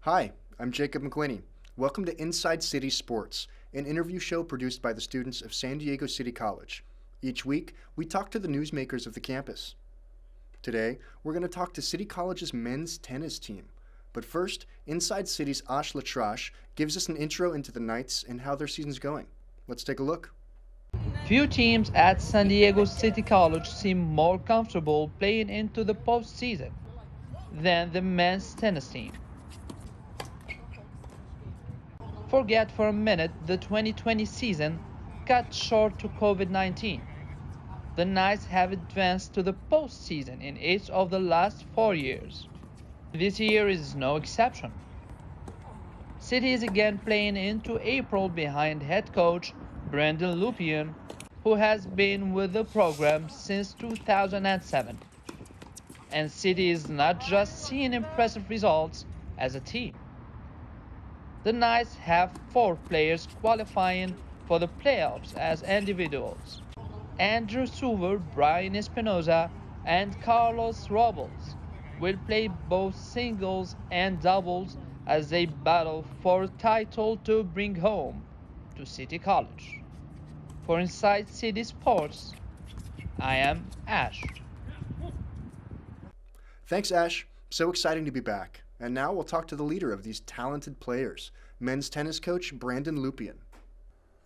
Hi, I'm Jakob McWhinney. Welcome to Inside City Sports, an interview show produced by the students of San Diego City College. Each week, we talk to the newsmakers of the campus. Today, we're going to talk to City College's men's tennis team. But first, Inside City's Ash Latrash gives us an intro into the Knights and how their season's going. Let's take a look. Few teams at San Diego City College seem more comfortable playing into the postseason than the men's tennis team. Forget for a minute the 2020 season cut short to COVID-19. The Knights have advanced to the postseason in each of the last 4 years. This year is no exception. City is again playing into April behind head coach Brandon Lupian, who has been with the program since 2007. And City is not just seeing impressive results as a team. The Knights have 4 players qualifying for the playoffs as individuals. Andrew Suver, Brian Espinoza, and Carlos Robles will play both singles and doubles as they battle for a title to bring home to City College. For Inside City Sports, I am Ash. Thanks, Ash. So exciting to be back. And now we'll talk to the leader of these talented players, men's tennis coach Brandon Lupian.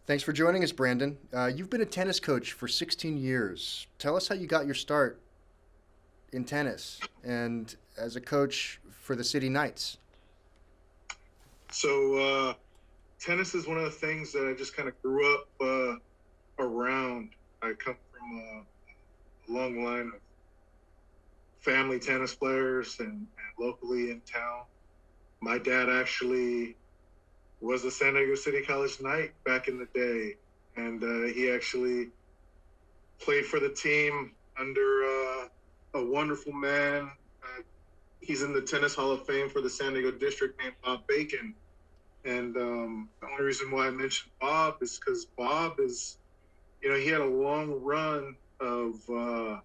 Thanks for joining us, Brandon. You've been a tennis coach for 16 years. Tell us how you got your start in tennis and as a coach for the City Knights. So tennis is one of the things that I just kind of grew up around. I come from a long line of family tennis players and locally in town. My dad actually was a San Diego City College Knight back in the day, and he actually played for the team under a wonderful man. He's in the Tennis Hall of Fame for the San Diego District named Bob Bacon. And the only reason why I mentioned Bob is because Bob is, he had a long run of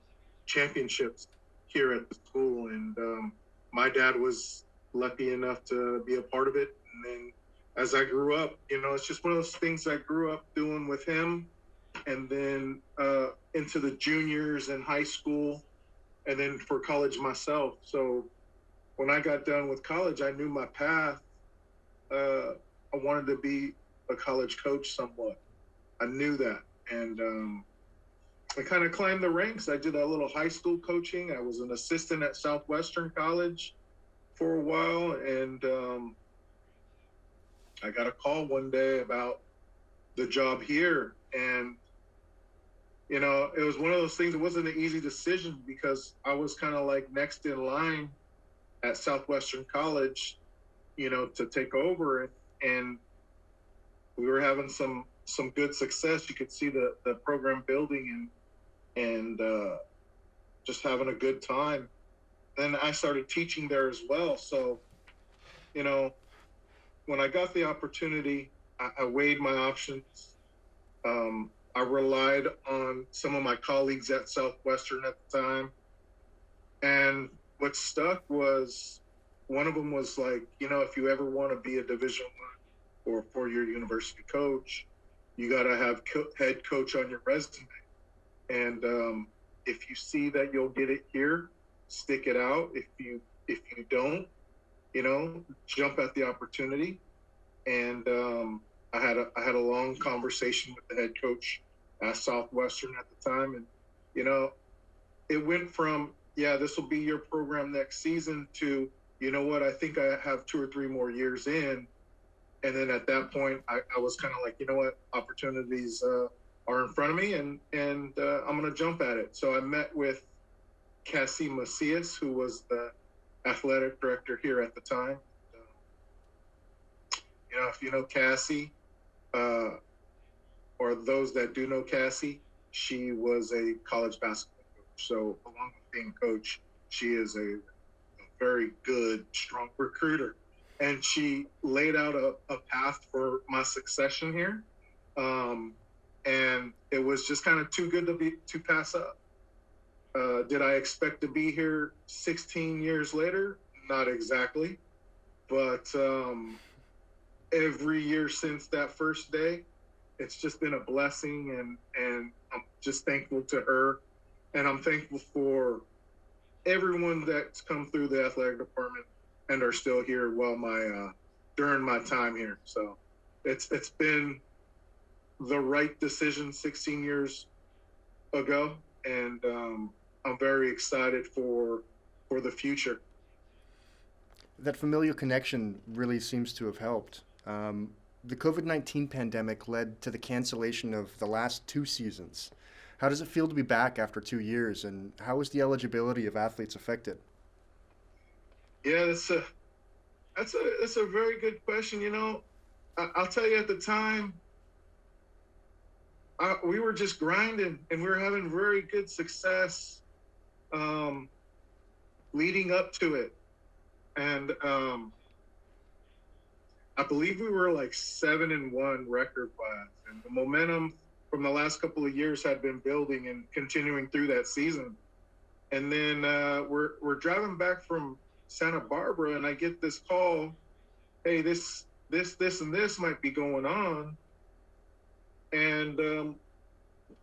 championships here at the school. And my dad was lucky enough to be a part of it. And then as I grew up, it's just one of those things I grew up doing with him. And then into the juniors and high school, and then for college myself. So when I got done with college, I knew my path. I wanted to be a college coach somewhat. I knew that. And I kind of climbed the ranks. I did a little high school coaching. I was an assistant at Southwestern College for a while. And I got a call one day about the job here. And, it was one of those things. It wasn't an easy decision because I was kind of like next in line at Southwestern College, to take over. And we were having some good success. You could see the program building and just having a good time. Then I started teaching there as well. So, when I got the opportunity, I weighed my options. I relied on some of my colleagues at Southwestern at the time. And what stuck was, one of them was like, if you ever want to be a Division I or 4-year university coach, you got to have head coach on your resume. And if you see that you'll get it here, stick it out. If you don't, jump at the opportunity. And I had a long conversation with the head coach at Southwestern at the time, and it went from this will be your program next season to I think I have 2 or 3 more years in. And then at that point, I was kind of like, opportunities are in front of me, and I'm going to jump at it. So I met with Cassie Macias, who was the athletic director here at the time. If you know Cassie, or those that do know Cassie, she was a college basketball coach. So along with being coach, she is a very good, strong recruiter. And she laid out a path for my succession here. And it was just kind of too good to pass up. Did I expect to be here 16 years later? Not exactly. But every year since that first day, it's just been a blessing, and I'm just thankful to her, and I'm thankful for everyone that's come through the athletic department and are still here while my during my time here. So it's been the right decision 16 years ago, and I'm very excited for the future. That familial connection really seems to have helped. The COVID-19 pandemic led to the cancellation of the last two seasons. How does it feel to be back after 2 years, and how is the eligibility of athletes affected? Yeah, that's a very good question. I'll tell you, at the time, we were just grinding, and we were having very good success um, leading up to it. And I believe we were like 7-1 record-wise, and the momentum from the last couple of years had been building and continuing through that season. And then we're driving back from Santa Barbara, and I get this call, hey, this, and this might be going on, and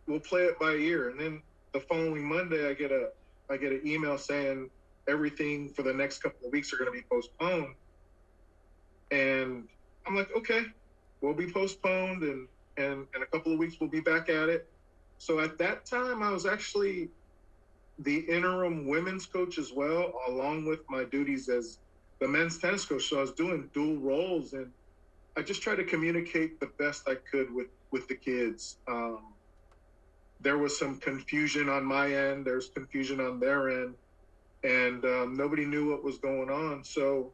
we'll play it by ear. And then the following Monday, I get an email saying everything for the next couple of weeks are going to be postponed. And I'm like, okay, we'll be postponed, and in a couple of weeks we'll be back at it. So at that time, I was actually the interim women's coach as well, along with my duties as the men's tennis coach. So I was doing dual roles, and I just tried to communicate the best I could with the kids. There was some confusion on my end. There's confusion on their end, and nobody knew what was going on. So,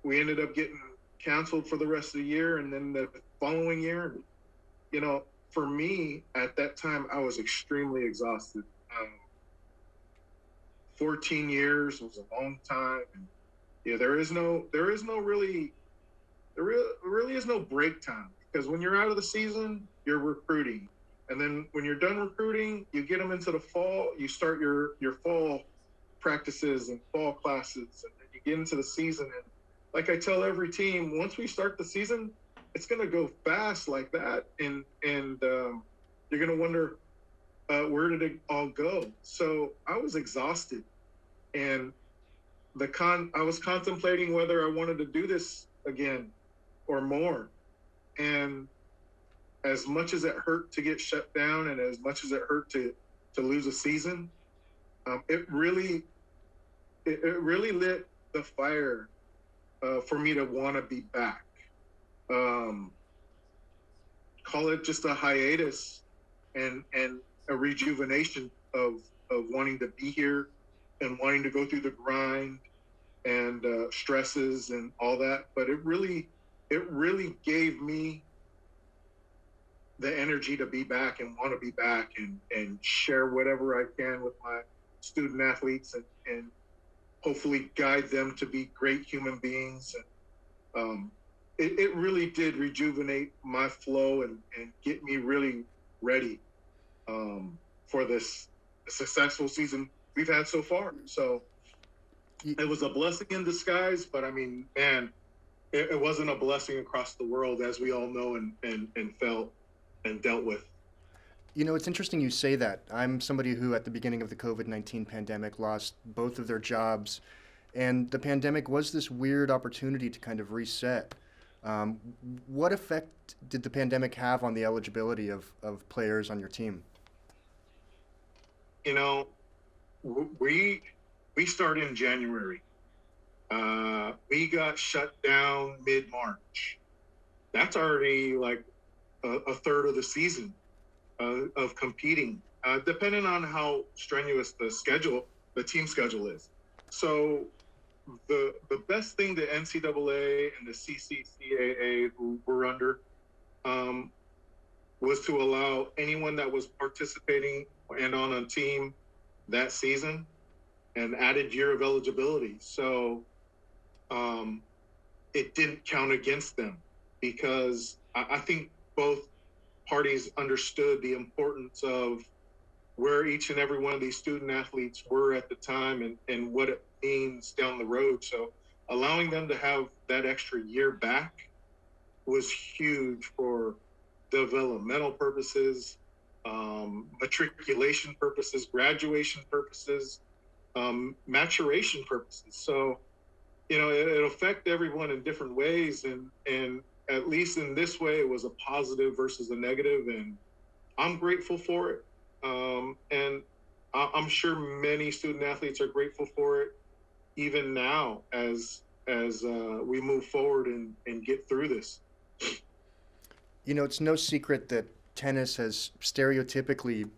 we ended up getting canceled for the rest of the year, and then the following year, for me at that time, I was extremely exhausted. 14 years was a long time, and there really is no break time, because when you're out of the season, you're recruiting, and then when you're done recruiting, you get them into the fall. You start your fall practices and fall classes, and then you get into the season. And like I tell every team, once we start the season, it's going to go fast like that, and you're going to wonder where did it all go. So I was exhausted, and I was contemplating whether I wanted to do this again or more. And as much as it hurt to get shut down, and as much as it hurt to lose a season, it really lit the fire for me to want to be back. Call it just a hiatus and a rejuvenation of wanting to be here and wanting to go through the grind and stresses and all that. But it really gave me the energy to be back and want to be back and share whatever I can with my student athletes, and hopefully guide them to be great human beings. And it really did rejuvenate my flow and get me really ready for this successful season we've had so far. So it was a blessing in disguise, but I mean, man, it wasn't a blessing across the world, as we all know and felt and dealt with. It's interesting you say that. I'm somebody who, at the beginning of the COVID-19 pandemic, lost both of their jobs. And the pandemic was this weird opportunity to kind of reset. What effect did the pandemic have on the eligibility of players on your team? We started in January. We got shut down mid-March. That's already like a third of the season of competing, depending on how strenuous the team schedule is. So the best thing the NCAA and the CCCAA, who were under, was to allow anyone that was participating and on a team that season an added year of eligibility. So it didn't count against them, because I think both parties understood the importance of where each and every one of these student athletes were at the time, and what it means down the road. So allowing them to have that extra year back was huge for developmental purposes, matriculation purposes, graduation purposes, maturation purposes. So, it affected everyone in different ways, and at least in this way, it was a positive versus a negative, and I'm grateful for it. And I'm sure many student athletes are grateful for it, even now as we move forward and get through this. It's no secret that tennis has stereotypically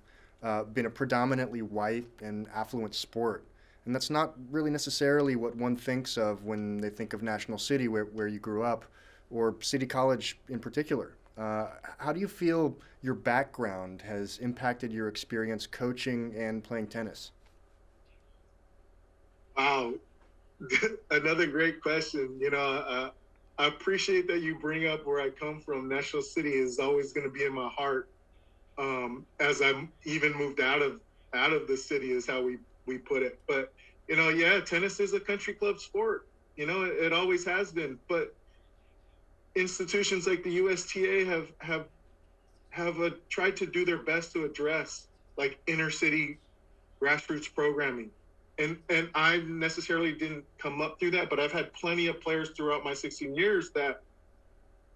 been a predominantly white and affluent sport. And that's not really necessarily what one thinks of when they think of National City, where you grew up, or City College in particular. How do you feel your background has impacted your experience coaching and playing tennis? Wow, another great question. I appreciate that you bring up where I come from. National City is always going to be in my heart. As I even moved out of the city, is how we put it. But yeah, tennis is a country club sport. It always has been. But institutions like the USTA have tried to do their best to address like inner city grassroots programming. And I necessarily didn't come up through that, but I've had plenty of players throughout my 16 years that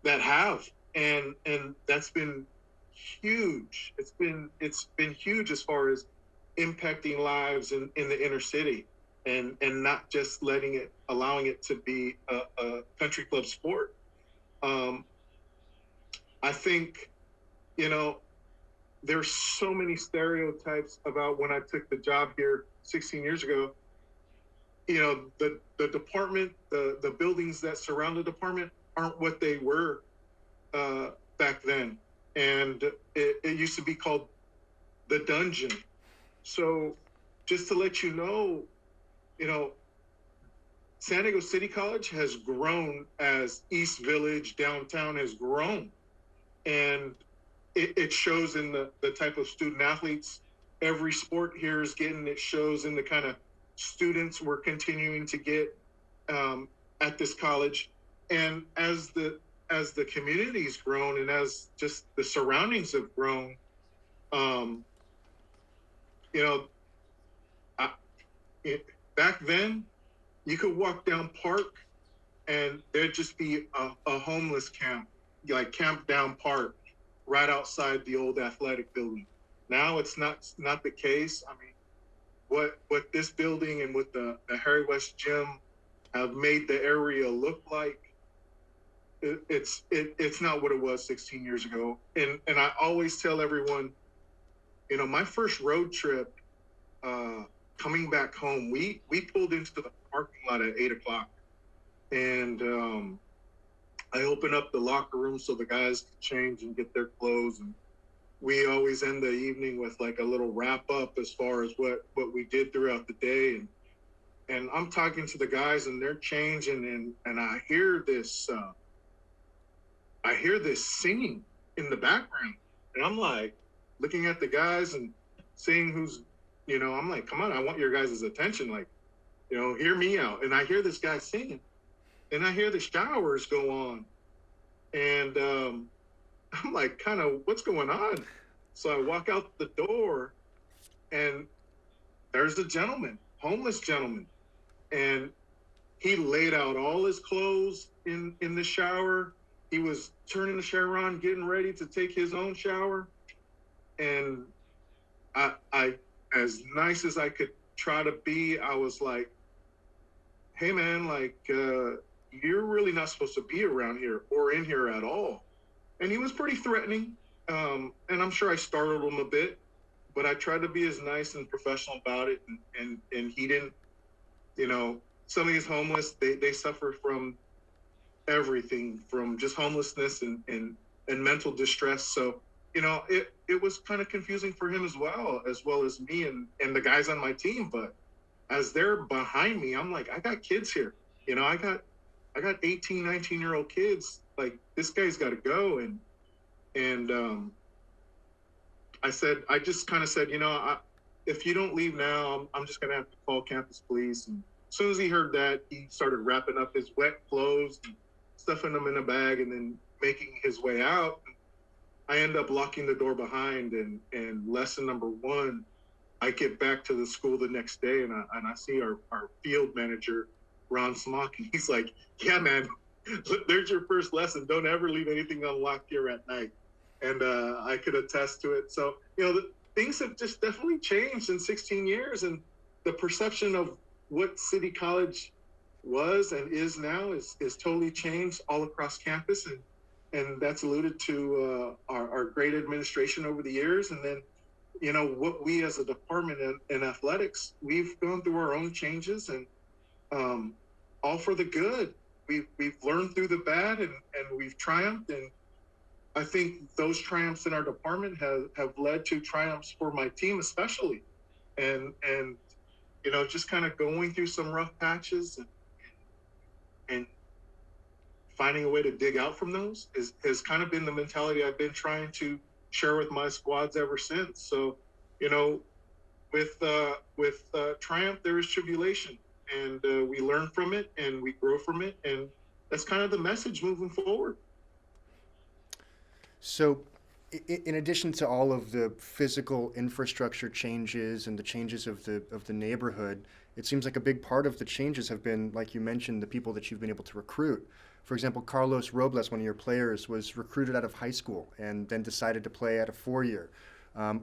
have, and that's been huge. It's been huge as far as impacting lives in the inner city, and not just allowing it to be a country club sport. I think, there's so many stereotypes about when I took the job here 16 years ago. The department, the buildings that surround the department aren't what they were back then. And it used to be called the dungeon. So just to let you know, San Diego City College has grown as East Village, downtown has grown. And it shows in the type of student athletes every sport here is getting. It shows in the kind of students we're continuing to get at this college. And as the community's grown and as just the surroundings have grown, back then you could walk down Park and there'd just be a homeless camp, like Camp Down Park, right outside the old athletic building. Now it's not the case. I mean, what this building and what the Harry West Gym have made the area look like, it's not what it was 16 years ago. And I always tell everyone, my first road trip, coming back home, we pulled into the parking lot at 8:00, and I open up the locker room so the guys can change and get their clothes, and we always end the evening with like a little wrap up as far as what we did throughout the day. And I'm talking to the guys and they're changing, and I hear this singing in the background, and I'm like looking at the guys and seeing who's, I'm like, come on, I want your guys' attention, like, hear me out. And I hear this guy singing, and I hear the showers go on, and I'm like, kind of, what's going on? So I walk out the door, and there's a homeless gentleman, and he laid out all his clothes in the shower. He was turning the shower on, getting ready to take his own shower. And I as nice as I could try to be, I was like, hey man, like, you're really not supposed to be around here or in here at all. And he was pretty threatening. And I'm sure I startled him a bit, but I tried to be as nice and professional about it. And he didn't, some of these homeless, they suffer from everything, from just homelessness and mental distress. So, it was kind of confusing for him as well as me and the guys on my team. But as they're behind me, I'm like, I got kids here. I got 18, 19-year-old kids. Like, this guy's got to go. And I just kind of said, if you don't leave now, I'm just going to have to call campus police. as soon as he heard that, he started wrapping up his wet clothes, and stuffing them in a bag, and then making his way out. I end up locking the door behind, and lesson number one, I get back to the school the next day, and I see our field manager, Ron Smock, and he's like, yeah, man, there's your first lesson. Don't ever leave anything unlocked here at night. And I could attest to it. So, things have just definitely changed in 16 years, and the perception of what City College was and is now is totally changed all across campus. And that's alluded to our great administration over the years. And then, what we as a department in athletics, we've gone through our own changes, and all for the good. We've learned through the bad, and we've triumphed. And I think those triumphs in our department have led to triumphs for my team especially. And just kind of going through some rough patches and finding a way to dig out from those has kind of been the mentality I've been trying to share with my squads ever since. So, with triumph, there is tribulation, and we learn from it and we grow from it. And that's kind of the message moving forward. So, in addition to all of the physical infrastructure changes and the changes of the neighborhood, it seems like a big part of the changes have been, like you mentioned, the people that you've been able to recruit. For example, Carlos Robles, one of your players, was recruited out of high school and then decided to play at a 4-year.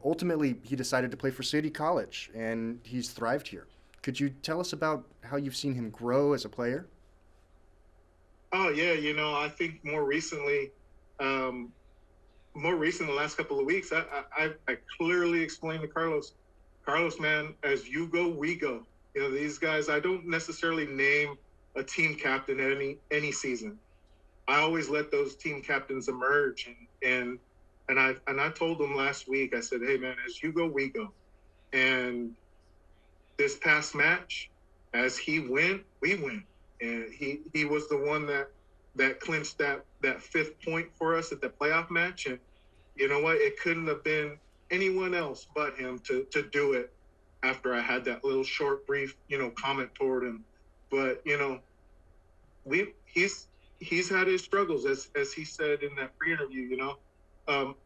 Ultimately, he decided to play for City College, and he's thrived here. Could you tell us about how you've seen him grow as a player? Oh, yeah. I think more recently, the last couple of weeks, I clearly explained to Carlos, man, as you go, we go. These guys, I don't necessarily name a team captain at any season. I always let those team captains emerge. And I told them last week, I said, hey, man, as you go, we go. And this past match, as he went, we win. And he was the one that clinched that 5th point for us at the playoff match. And you know what? It couldn't have been anyone else but him to do it after I had that little short, brief, comment toward him. But, he's had his struggles, as he said in that pre-interview,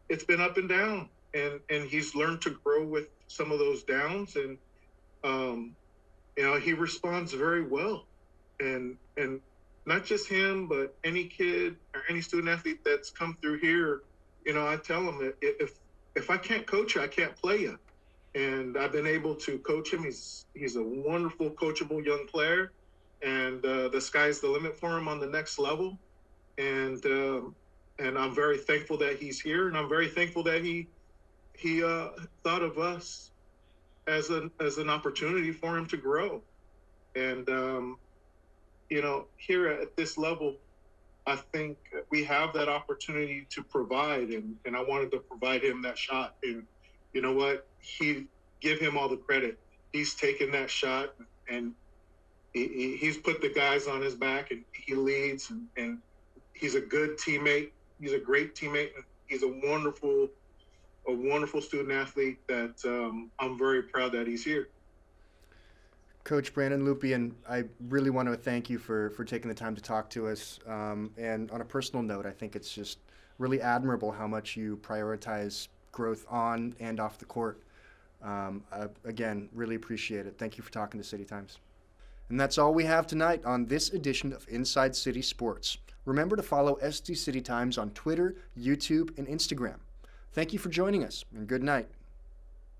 it's been up and down, and he's learned to grow with some of those downs. And, he responds very well. And not just him, but any kid or any student athlete that's come through here, I tell them that if I can't coach you, I can't play you. And I've been able to coach him. He's a wonderful, coachable young player, and the sky's the limit for him on the next level. And I'm very thankful that he's here, and I'm very thankful that he thought of us as an opportunity for him to grow. And here at this level, I think we have that opportunity to provide, and I wanted to provide him that shot. And you know what? Give him all the credit. He's taken that shot, and he's put the guys on his back, and he leads, and he's a good teammate. He's a great teammate, and he's a wonderful student athlete that I'm very proud that he's here. Coach Brandon Lupian, I really want to thank you for taking the time to talk to us. And on a personal note, I think it's just really admirable how much you prioritize growth on and off the court. Again, really appreciate it. Thank you for talking to City Times. And that's all we have tonight on this edition of Inside City Sports. Remember to follow SD City Times on Twitter, YouTube, and Instagram. Thank you for joining us, and good night.